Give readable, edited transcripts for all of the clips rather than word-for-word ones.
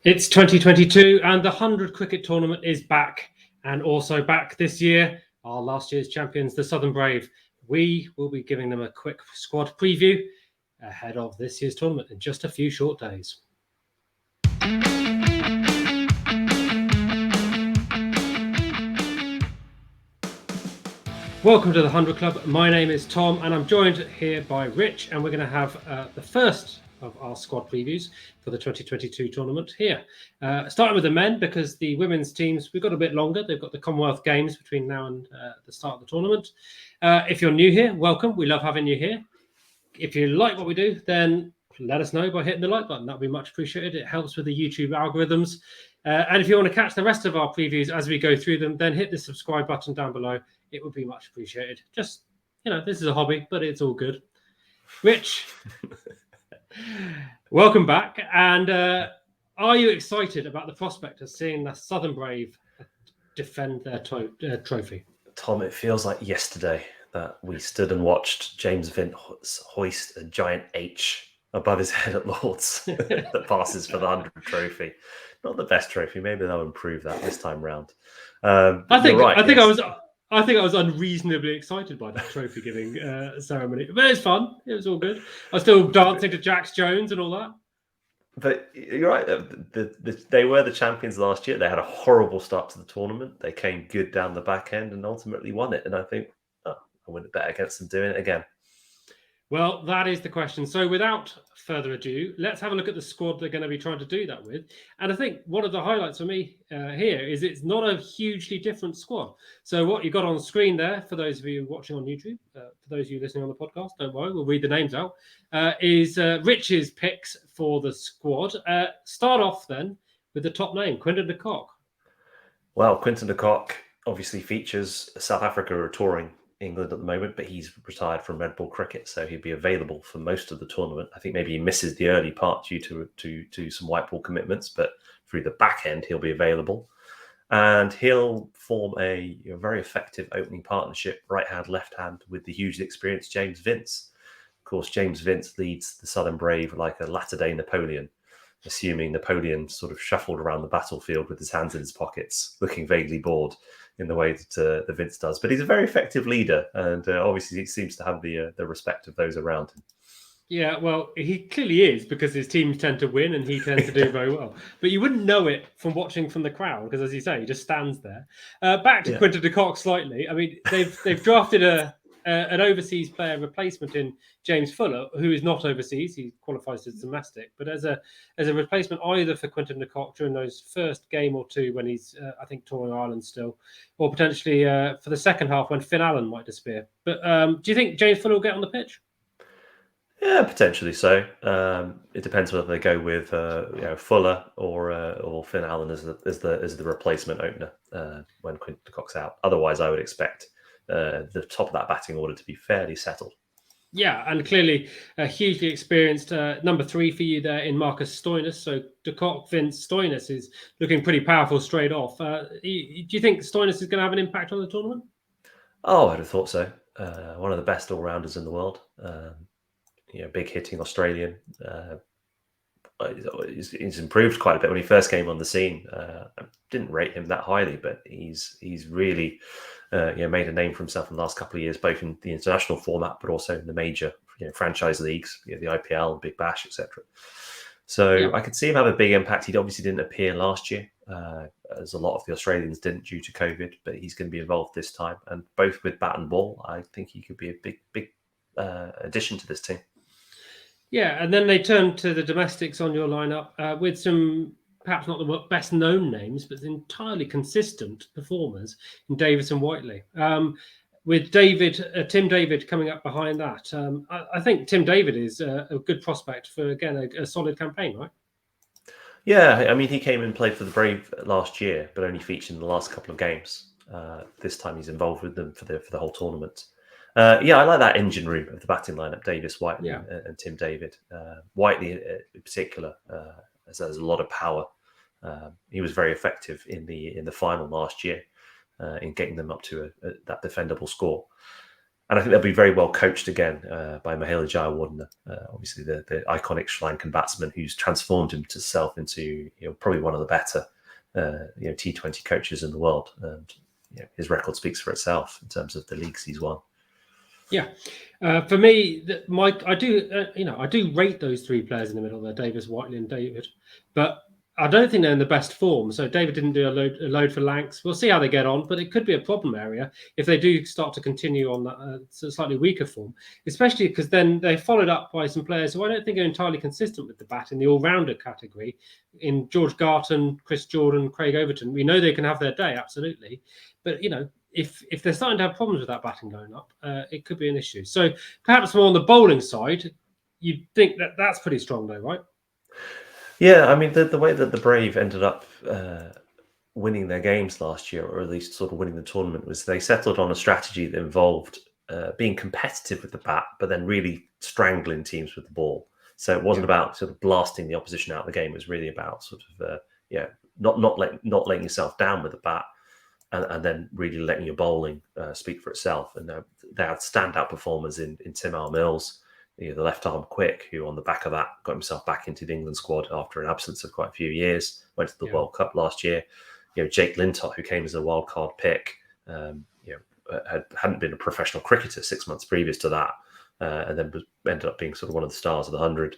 It's 2022 and the 100 cricket tournament is back, and also back this year, our last year's champions, the Southern Brave. We will be giving them a quick squad preview ahead of this year's tournament in just a few short days. Welcome to the 100 Club. My name is Tom and I'm joined here by Rich, and we're going to have the first of our squad previews for the 2022 tournament here. Starting with the men, because the women's teams, we've got a bit longer. They've got the Commonwealth Games between now and the start of the tournament. If you're new here, welcome. We love having you here. If you like what we do, then let us know by hitting the like button. That would be much appreciated. It helps with the YouTube algorithms. And if you want to catch the rest of our previews as we go through them, then hit the subscribe button down below. It would be much appreciated. Just, this is a hobby, but it's all good. Rich, welcome back. And are you excited about the prospect of seeing the Southern Brave defend their trophy? Tom, it feels like yesterday that we stood and watched James Vince hoist a giant H above his head at Lord's that passes for the 100 trophy. Not the best trophy. Maybe they'll improve that this time round. I think I was unreasonably excited by that trophy giving ceremony, but it's fun. It was all good. I was still dancing to Jax Jones and all that. But you're right. They were the champions last year. They had a horrible start to the tournament. They came good down the back end and ultimately won it. And I think I wouldn't bet against them doing it again. Well, that is the question. So without further ado, let's have a look at the squad they're going to be trying to do that with. And I think one of the highlights for me here is it's not a hugely different squad. So what you got on screen there, for those of you watching on YouTube, for those of you listening on the podcast, don't worry, we'll read the names out, is Rich's picks for the squad. Start off then with the top name, Quinton de Kock. Well, Quinton de Kock obviously features South Africa are touring England at the moment, but he's retired from red ball cricket, so he'd be available for most of the tournament. I think maybe he misses the early part due to some white ball commitments, but through the back end he'll be available, and he'll form a very effective opening partnership, right hand, left hand, with the hugely experienced James Vince. Of course, James Vince leads the Southern Brave like a latter-day Napoleon, assuming Napoleon sort of shuffled around the battlefield with his hands in his pockets, looking vaguely bored in the way that the Vince does. But he's a very effective leader, and obviously he seems to have the respect of those around him. Yeah, well, he clearly is, because his teams tend to win and he tends to do very well. But you wouldn't know it from watching from the crowd, because, as you say, he just stands there. Back to Quinton de Kock slightly. I mean, they've drafted an overseas player replacement in James Fuller, who is not overseas. He qualifies as domestic, but as a replacement either for Quinton de Kock during those first game or two when he's, I think, touring Ireland still, or potentially for the second half when Finn Allen might disappear. But do you think James Fuller will get on the pitch? Yeah, potentially so. It depends whether they go with Fuller or Finn Allen as the replacement opener when Quinton de Kock's out. Otherwise, I would expect the top of that batting order to be fairly settled. Yeah, and clearly a hugely experienced number 3 for you there in Marcus Stoinis. So de Kock, Vince, Stoinis is looking pretty powerful straight off. Do you think Stoinis is going to have an impact on the tournament? Oh, I'd have thought so. One of the best all-rounders in the world. Big hitting Australian. He's improved quite a bit when he first came on the scene. I didn't rate him that highly, but he's really made a name for himself in the last couple of years, both in the international format, but also in the major franchise leagues, the IPL, Big Bash, etc. So I could see him have a big impact. He obviously didn't appear last year, as a lot of the Australians didn't due to COVID, but he's going to be involved this time. And both with bat and ball, I think he could be a big addition to this team. Yeah, and then they turned to the domestics on your lineup with some perhaps not the best known names, but entirely consistent performers in Davis and Whiteley. With Tim David coming up behind that, I think Tim David is a good prospect for, again, a solid campaign, right? Yeah, I mean, he came and played for the Brave last year, but only featured in the last couple of games. This time he's involved with them for the whole tournament. I like that engine room of the batting lineup: Davis, Whiteley, and Tim David. Whiteley, in particular, has a lot of power. He was very effective in the final last year in getting them up to that defendable score. And I think they'll be very well coached again by Mahela Jayawardene, obviously the iconic Sri Lankan batsman who's transformed himself into probably one of the better T20 coaches in the world. And his record speaks for itself in terms of the leagues he's won. Yeah, for me, I do rate those three players in the middle there, Davis, Whiteley, and David, but I don't think they're in the best form. So David didn't do a load for Lancs. We'll see how they get on, but it could be a problem area if they do start to continue on that slightly weaker form, especially because then they're followed up by some players who I don't think are entirely consistent with the bat in the all-rounder category. In George Garton, Chris Jordan, Craig Overton, we know they can have their day, absolutely, but if they're starting to have problems with that batting going up, it could be an issue. So perhaps more on the bowling side, you'd think that's pretty strong though, right? Yeah, I mean, the way that the Brave ended up winning their games last year, or at least sort of winning the tournament, was they settled on a strategy that involved being competitive with the bat, but then really strangling teams with the ball. So it wasn't about sort of blasting the opposition out of the game. It was really about sort of not letting yourself down with the bat, and then really letting your bowling speak for itself. And they had standout performers in Tymal Mills, the left-arm quick, who on the back of that got himself back into the England squad after an absence of quite a few years, went to the World Cup last year. Jake Lintott, who came as a wild card pick, hadn't been a professional cricketer 6 months previous to that, and then ended up being sort of one of the stars of the 100.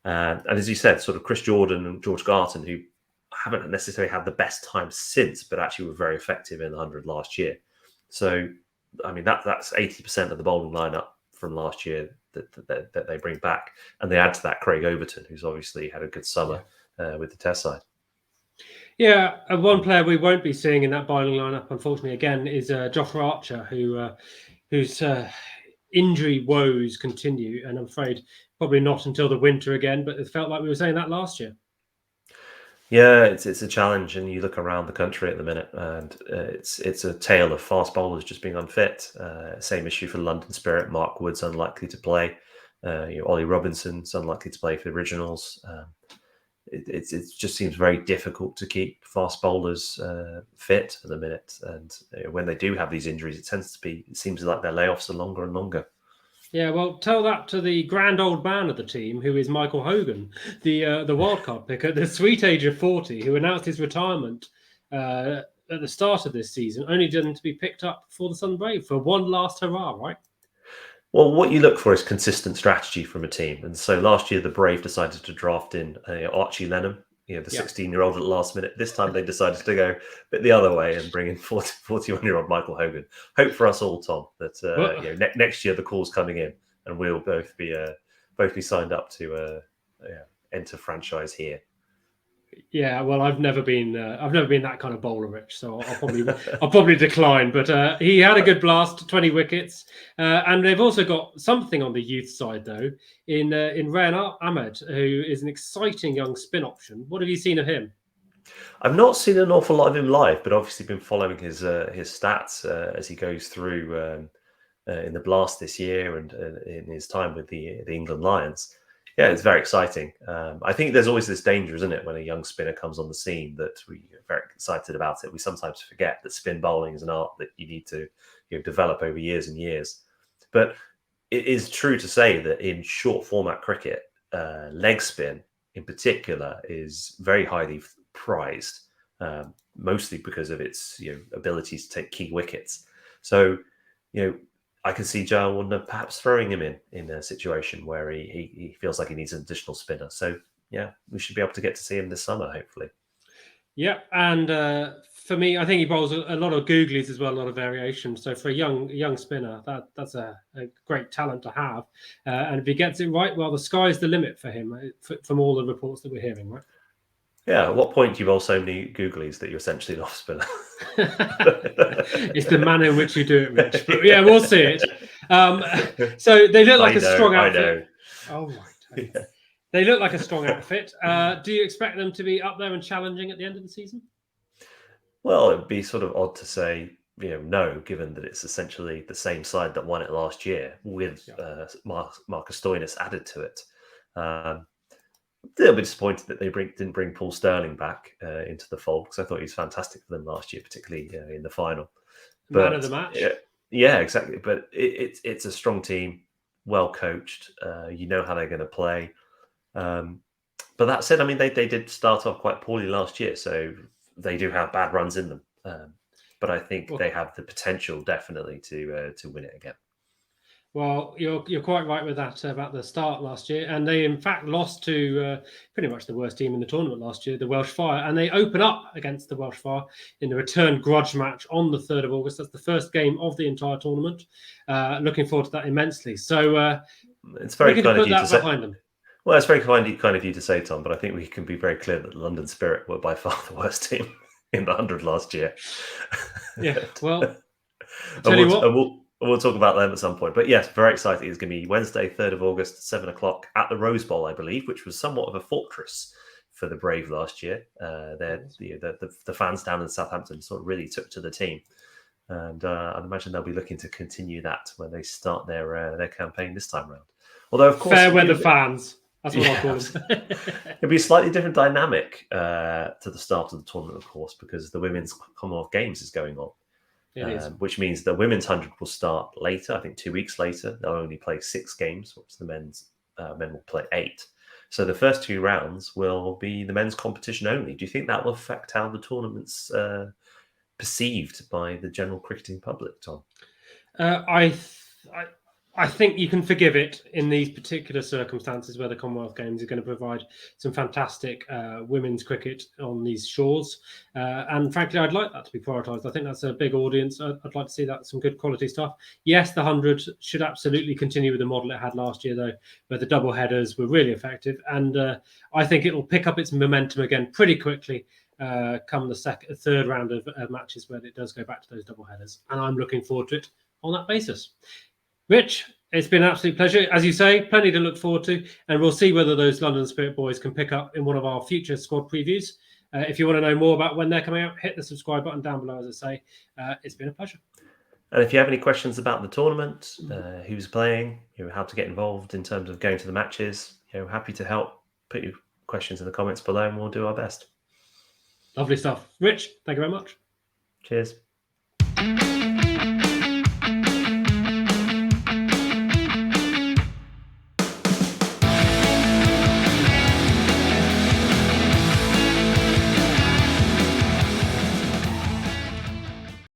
And as you said, sort of Chris Jordan and George Garton, who haven't necessarily had the best time since, but actually were very effective in the 100 last year. So, I mean, that's 80% of the bowling lineup from last year that they bring back. And they add to that Craig Overton, who's obviously had a good summer with the Test side. Yeah, one player we won't be seeing in that bowling lineup, unfortunately, again, is Jofra Archer, whose injury woes continue. And I'm afraid probably not until the winter again, but it felt like we were saying that last year. Yeah, it's a challenge, and you look around the country at the minute, and it's a tale of fast bowlers just being unfit. Same issue for London Spirit. Mark Wood's unlikely to play. Ollie Robinson's unlikely to play for the Originals. It just seems very difficult to keep fast bowlers fit at the minute, and when they do have these injuries, it seems like their layoffs are longer and longer. Yeah, well, tell that to the grand old man of the team, who is Michael Hogan, the wildcard picker, the sweet age of 40, who announced his retirement at the start of this season, only to be picked up for the Sun Brave for one last hurrah, right? Well, what you look for is consistent strategy from a team. And so last year, the Brave decided to draft in Archie Lenham, the 16-year-old at the last minute. This time, they decided to go a bit the other way and bring in 41-year-old Michael Hogan. Hope for us all, Tom, that next year the call's coming in and we'll both be signed up to enter franchise here. Yeah, well, I've never been that kind of bowler, Rich. So I'll probably decline. But he had a good blast, 20 wickets, and they've also got something on the youth side though in Rayan Ahmed, who is an exciting young spin option. What have you seen of him? I've not seen an awful lot of him live, but obviously been following his stats as he goes through in the Blast this year and in his time with the England Lions. Yeah, it's very exciting. I think there's always this danger, isn't it, when a young spinner comes on the scene that we are very excited about it. We sometimes forget that spin bowling is an art that you need to develop over years and years. But it is true to say that in short format cricket, leg spin in particular is very highly prized, mostly because of its abilities to take key wickets. So, I can see Jayawardene perhaps throwing him in a situation where he feels like he needs an additional spinner. So, yeah, we should be able to get to see him this summer, hopefully. Yeah, and for me, I think he bowls a lot of googlies as well, a lot of variation. So for a young spinner, that's a great talent to have. And if he gets it right, well, the sky's the limit for him, from all the reports that we're hearing, right? Yeah, at what point do you bowl so many googlies that you're essentially an off spinner? It's the manner in which you do it, Rich. But yeah, we'll see it. So they look like a strong outfit. Oh my God. Yeah. They look like a strong outfit. Do you expect them to be up there and challenging at the end of the season? Well, it'd be sort of odd to say, no, given that it's essentially the same side that won it last year with Marcus Stoinis added to it. A little bit disappointed that they didn't bring Paul Sterling back into the fold, because I thought he was fantastic for them last year, particularly in the final. Man of the match. Yeah, exactly. But it's a strong team, well coached. You know how they're going to play. But that said, I mean, they did start off quite poorly last year, so they do have bad runs in them. But I think they have the potential definitely to win it again. Well, you're quite right with that about the start last year, and they in fact lost to pretty much the worst team in the tournament last year, the Welsh Fire, and they open up against the Welsh Fire in the return grudge match on the 3rd of August. That's the first game of the entire tournament. Looking forward to that immensely. So it's very kind of you to say. Behind them. Well, it's very kind of you to say, Tom, but I think we can be very clear that the London Spirit were by far the worst team in the 100 last year. Yeah, well, we'll talk about them at some point. But yes, very exciting. It's going to be Wednesday, 3rd of August, 7 o'clock at the Rose Bowl, I believe, which was somewhat of a fortress for the Brave last year. The fans down in Southampton sort of really took to the team. And I'd imagine they'll be looking to continue that when they start their campaign this time around. Although, of course, fair weather fans. That's what I'll call them. It'll be a slightly different dynamic to the start of the tournament, of course, because the Women's Commonwealth Games is going on. Which means the women's 100 will start later. I think 2 weeks later. They'll only play 6 games, whereas the men will play 8. So the first 2 rounds will be the men's competition only. Do you think that will affect how the tournament's perceived by the general cricketing public, Tom? I think you can forgive it in these particular circumstances where the Commonwealth Games are going to provide some fantastic women's cricket on these shores. And frankly, I'd like that to be prioritised. I think that's a big audience. I'd like to see that, some good quality stuff. Yes, the 100 should absolutely continue with the model it had last year, though, where the double headers were really effective. And I think it will pick up its momentum again pretty quickly come the third round of matches where it does go back to those double headers. And I'm looking forward to it on that basis. Rich, it's been an absolute pleasure. As you say, plenty to look forward to, and we'll see whether those London Spirit boys can pick up in one of our future squad previews. If you want to know more about when they're coming out, hit the subscribe button down below, as I say. It's been a pleasure. And if you have any questions about the tournament, who's playing, how to get involved in terms of going to the matches, happy to help. Put your questions in the comments below and we'll do our best. Lovely stuff. Rich, thank you very much. Cheers.